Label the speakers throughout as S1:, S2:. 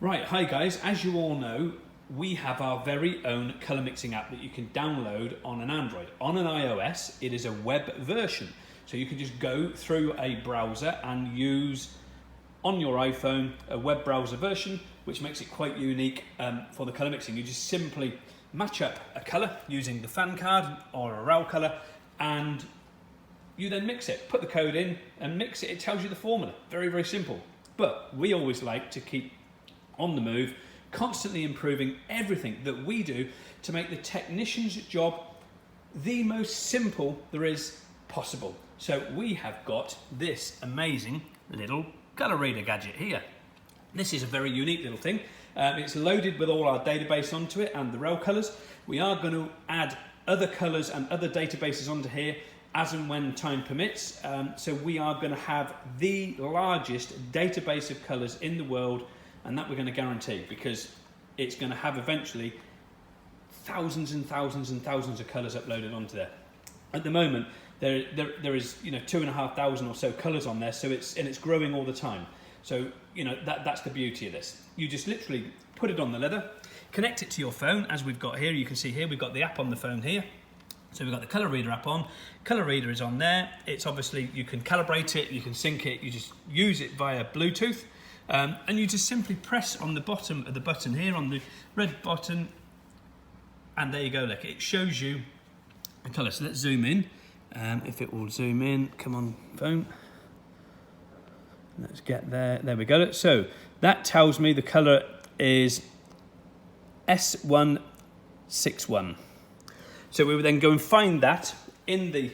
S1: Right, hi guys, as you all know, we have our very own colour mixing app that you can download on an Android. On an iOS, it is a web version. So you can just go through a browser and use, on your iPhone, a web browser version, which makes it quite unique for the colour mixing. You just simply match up a colour using the fan card or a RAW colour, and you then mix it. Put the code in and mix it. It tells you the formula. Very, very simple. But we always like to keep on the move, constantly improving everything that we do to make the technician's job the most simple there is possible. So we have got this amazing little colour reader gadget here. This is a very unique little thing. It's loaded with all our database onto it and the RAW colours. We are going to add other colours and other databases onto here as and when time permits. So we are going to have the largest database of colours in the world, and that we're going to guarantee, because it's going to have eventually thousands and thousands and thousands of colours uploaded onto there. At the moment, there is 2,500 or so colours on there, so it's growing all the time. So that's the beauty of this. You just literally put it on the leather, connect it to your phone, as we've got here. You can see here we've got the app on the phone here. So we've got the colour reader app on. Colour reader is on there. It's obviously, you can calibrate it, you can sync it, you just use it via Bluetooth. And you just simply press on the bottom of the button here, on the red button, and there you go, look, it shows you the colour. So let's zoom in, if it will zoom in, come on phone. Let's get there, there we go. So that tells me the colour is S161. So we would then go and find that in the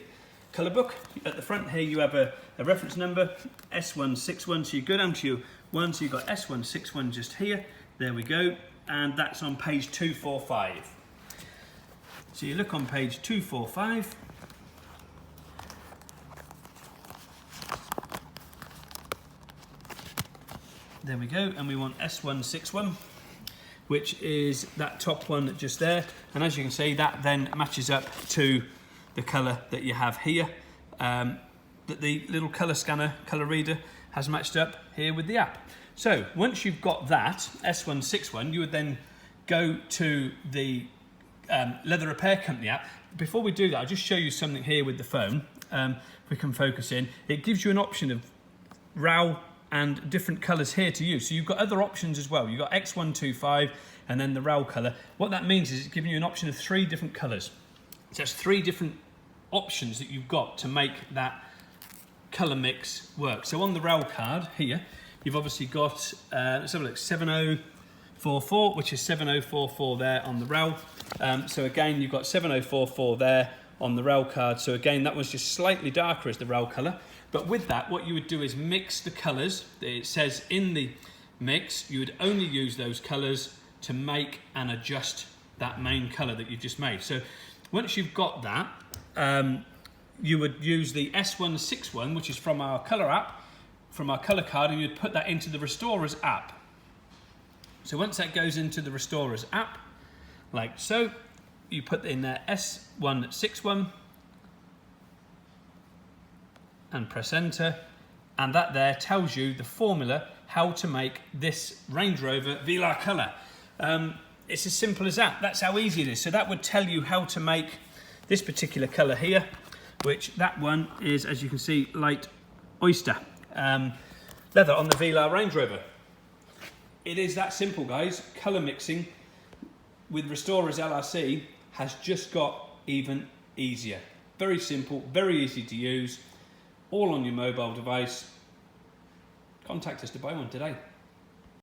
S1: colour book. At the front here you have a reference number, S161, so you go down to your one, so you've got S161 just here, there we go, and that's on page 245. So you look on page 245, there we go, and we want S161, which is that top one just there, and as you can see, that then matches up to the colour that you have here, that the little colour scanner, colour reader, has matched up here with the app. So once you've got that, S161, you would then go to the leather repair company app. Before we do that, I'll just show you something here with the phone. If we can focus in, it gives you an option of RAW and different colours here to use. So you've got other options as well. You've got X125 and then the RAW colour. What that means is it's giving you an option of 3 different colours. So that's 3 different options that you've got to make that colour mix work. So on the RAW card here, you've obviously got, let's have a look, 7044, which is 7044 there on the RAW. So again, you've got 7044 there on the RAW card. So again, that was just slightly darker as the RAW colour. But with that, what you would do is mix the colours. It says in the mix, you would only use those colours to make and adjust that main colour that you've just made. So once you've got that, you would use the S161, which is from our colour app, from our colour card, and you'd put that into the Restorers app. So once that goes into the Restorers app, like so, you put in there S161 and press enter, and that there tells you the formula how to make this Range Rover Velar colour. It's as simple as that. That's how easy it is. So that would tell you how to make this particular colour here, which that one is, as you can see, light oyster leather on the Velar Range Rover. It is that simple, guys. Colour mixing with Restorers LRC has just got even easier. Very simple, very easy to use, all on your mobile device. Contact us to buy one today.